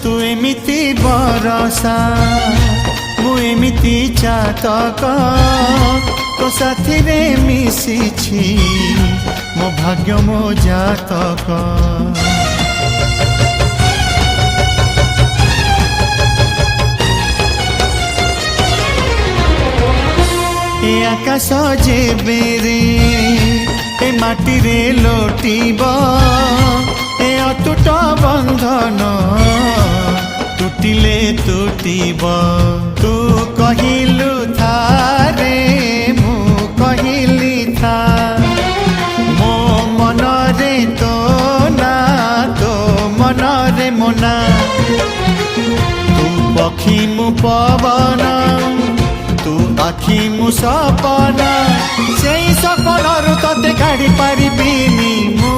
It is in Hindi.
तू एमिति बरसा मु एमिति चातक तो साथी रे मिशिछि मो भाग्य मो जातक ए आकाश जेबेरे ए माटी रे लोटिब ए अटूट बंधन टूटिले टूटिब तू कहिलु थारे मु कहिली था मो मन रे तो ना तो मन रे मोना तू पक्षी मु पवन तू आखि मु सपना से सपन तते काढ़ी पारिबिनी मु